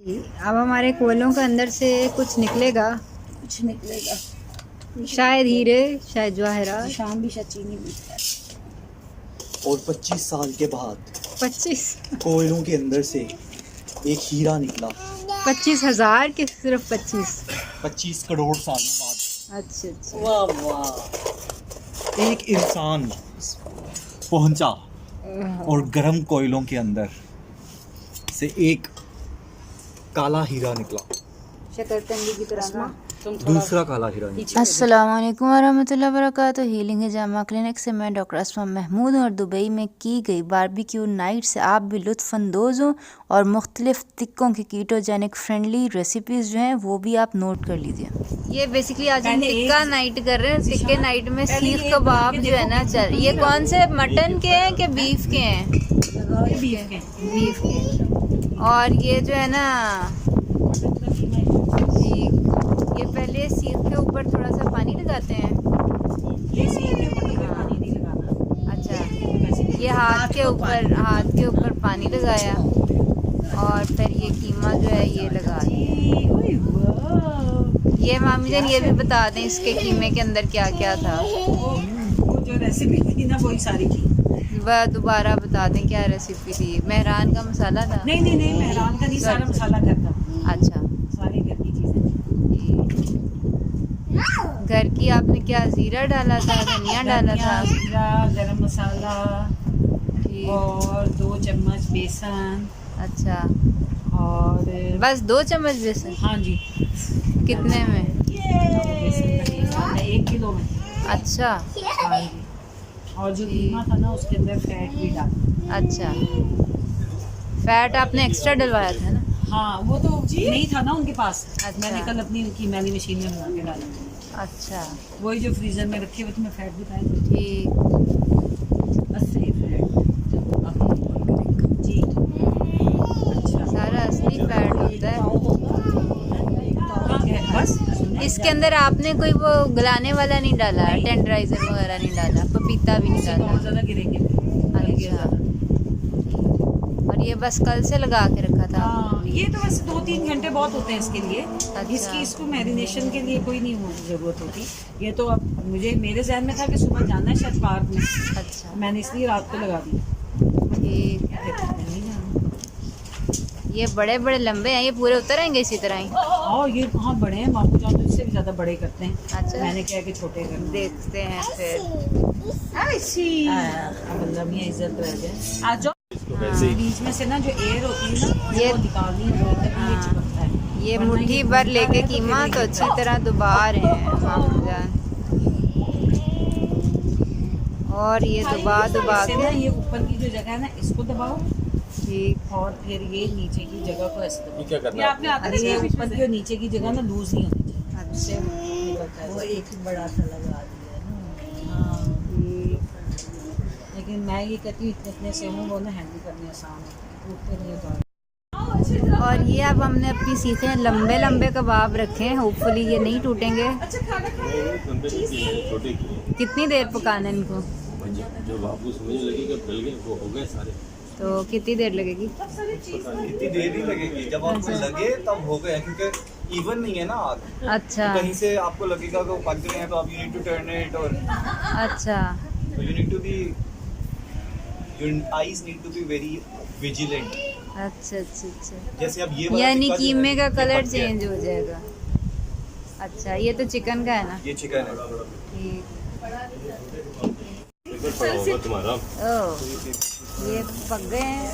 अब हमारे कोयलों के अंदर से कुछ निकलेगा, शायद हीरे, शायद जवाहरात, शाम भी चीनी भी। और 25 साल के बाद 25 कोयलों के अंदर से एक हीरा निकला। 25,000 के सिर्फ 25 करोड़ सालों बाद अच्छा अच्छा। वाह वाह। एक इंसान पहुंचा और गर्म कोयलों के अंदर से एक काला हीरा निकला, शकरकंदी की तरह ना। दूसरा काला हीरा निकला। अस्सलामुअलैकुम वरहमतुल्लाहि वबरकातुहू। हीलिंग जामा क्लिनिक से मैं डॉक्टर असमा महमूद और दुबई में की गई बारबेक्यू नाइट से आप भी लुत्फ़ अंदोज़ हों और मुख्तलिफ़ तिक्कों की कीटोजेनिक फ्रेंडली रेसिपीज़ जो हैं वो भी आप नोट कर लीजिए। ये बेसिकली आज हम टिक्का नाइट कर रहे हैं। टिक्के नाइट में सीख कबाब जो है ना चल, ये कौन से मटन के हैं कि बीफ के हैं? बीफ के। और ये जो है ना ये पहले सीख के ऊपर थोड़ा सा पानी लगाते हैं। ये सीख के ऊपर पानी नहीं लगाना। अच्छा, ये हाथ के ऊपर पानी लगाया और फिर ये कीमा जो है ये लगा दिया। ये मामी जान ये भी बता दें इसके कीमे के अंदर क्या क्या था। वो जो रेसिपी थी ना वही सारी थी। वह दोबारा बता दें क्या रेसिपी थी। मेहरान का मसाला था? नहीं मेहरान का नहीं, सारा मसाला घर का। अच्छा, सारी घर की चीजें। घर की आपने क्या जीरा डाला था, धनिया डाला था? जीरा, गरम मसाला और 2 चम्मच बेसन। अच्छा, और बस 2 चम्मच बेसन? हाँ जी। कितने में? बेसन 1 किलो में। अच्छा हाँ जी। और जो कीमा था ना उसके अंदर फैट भी डाला। अच्छा, फैट आपने एक्स्ट्रा डलवाया था ना? हाँ, वो तो नहीं था ना उनके पास। अच्छा। मैंने कल अपनी कीमा वाली मशीन में बना के डाला। अच्छा, वही जो फ्रीजर में रखे हुए थे, मैं फैट भी पाए थे। ठीक। बस सही फैट जी। अच्छा, सारा असली फैट होता है बस इसके अंदर। आपने कोई वो गलाने वाला नहीं डाला, टेंडराइजर वगैरह नहीं डाला, पपीता भी नहीं डाला? बहुत ज़्यादा गिरेंगे। अच्छा, और ये बस कल से लगा के रखा था? हाँ, ये तो बस 2-3 घंटे बहुत होते हैं इसके लिए। अच्छा। इसको मैरिनेशन के लिए कोई नहीं ज़रूरत होती। ये तो अब मेरे जहन में था कि सुबह जाना है शायद पार्क में। अच्छा, मैंने इसलिए रात को लगा दिया। ठीक। ये बड़े बड़े लंबे हैं, ये पूरे उतर आएंगे इसी तरह ही? और ये कहाँ बड़े हैं, बापू जान तो इससे भी ज़्यादा बड़े करते हैं। अच्छा, मैंने क्या कि छोटे कर देखते हैं फिर। अब अल्लाह मियां इज्जत रह जाए। आ जाओ। बीच में से ना जो एयर होती है ना ये वो निकालनी है, ये चिपकता है। ये वरना मुट्ठी ये भर बनता लेके है तो कीमा फिर तो ये अच्छी तरह दबा रहे हैं मामू जान। और ये दबा इससे ना के ये ऊपर की जो जगह है ना इसको दबाओ। ठीक। और फिर ये नीचे की जगह को ऐसे दबाओ। क्या करना है? अरे ये ऊपर की और नीचे की जगह ना लूज नहीं होनी चाहिए। अच्छा, वो एक बड़ा सा लगा दिया ना। हाँ, लेकिन मैं ये कहती हूँ इतने से हूँ वो ना हैंडल करने आसान होते हैं, टूटते नहीं होता। और ये अब हमने अपनी सीखें लंबे लंबे कबाब रखे हैं, होपफुली ये नहीं टूटेंगे। कितनी देर पकाना है इनको? जो बाबू समझने लगेगा गल गए वो हो गए सारे। तो कितनी देर लगेगी? इतनी देर नहीं लगेगी, जब आपको लगे तब हो गया, क्योंकि इवन नहीं है ना आग। अच्छा, तो कहीं से आपको लगेगा कि वो पक गए हैं तो आप you need to turn it, और अच्छा, you need to be, your eyes need to be very vigilant. अच्छा, अच्छा, अच्छा। जैसे अब ये वाला यानी टिक्का जो कीमे है, का ये कलर पक गया है। चेंज हो जाएगा। अच्छा, ये तो चिकन का है ना? ये चिकन है। ठीक। पड़ा होगा तुम्हारा। ओह, ये पक गए हैं।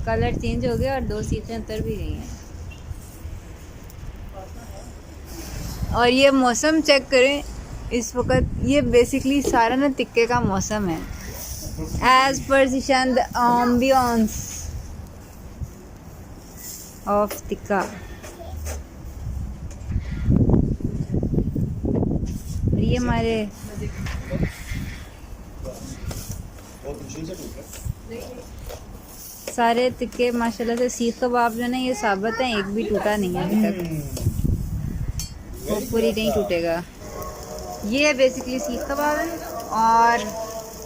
कलर चेंज हो गया और 2 सीखें उतर भी गई हैं। और ये मौसम चेक करें इस वक्त, ये बेसिकली सारा ना तिक्के का मौसम है। As per the ambience of तिक्का। ये हमारे सारे तिक्के माशाल्लाह से सीख कबाब जो ना ये साबित हैं, एक भी टूटा नहीं है अभी तक। वो पूरी नहीं टूटेगा। ये बेसिकली सीख कबाब है और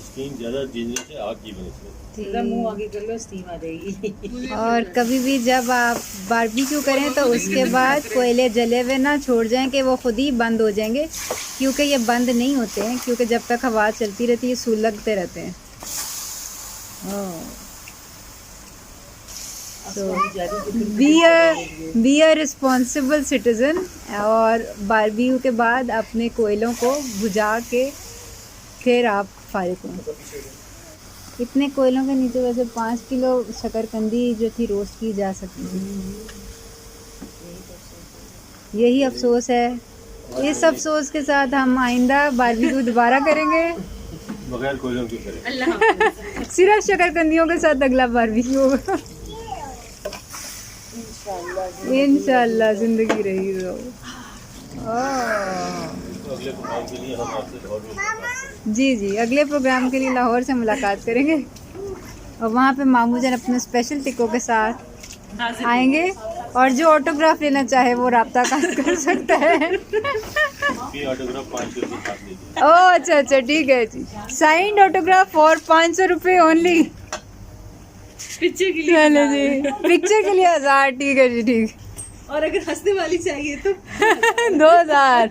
स्टीम ज़्यादा जीने से आग की बनी से थोड़ा मुंह आगे कर लो, स्टीम आ जाएगी। और कभी भी जब आप बारबेक्यू करें तो उसके बाद कोयले जले हुए ना छोड़ जाएं कि वो खुद ही बंद हो जाएंगे, क्योंकि ये बंद नहीं होते हैं, क्योंकि जब तक हवा चलती रहती है सुलगते रहते हैं। तो बी अ रिस्पॉन्सिबल सिटीज़न, और बारबेक्यू के बाद अपने कोयलों को बुझा के फिर आप फारिग हों। इतने कोयलों के नीचे वैसे 5 किलो शकरकंदी जो थी रोस्ट की जा सकती थी। यही अफसोस है। इस अफसोस के साथ हम आइंदा बारबेक्यू दोबारा करेंगे, बगैर कोयलों की करें। सिर्फ शकरकंदियों के साथ अगला बारबेक्यू होगा इंशाल्लाह। जिंदगी रही तो अगले प्रोग्राम के लिए हम आपसे लाहौर में मुलाकात करेंगे। जी, अगले प्रोग्राम के लिए लाहौर से मुलाकात करेंगे और वहाँ पे मामू जान अपने स्पेशल टिक्कों के साथ आएंगे, और जो ऑटोग्राफ लेना चाहे वो राब्ता कर सकता है। ये ऑटोग्राफ 500 रुपये साथ लीजिए। ओह अच्छा ठीक है जी। साइंड ऑटोग्राफ फॉर 500 रुपये ओनली। पिक्चर के लिए चलो जी, पिक्चर के लिए 1000। ठीक है जी, ठीक। और अगर हंसने वाली चाहिए तो 2000।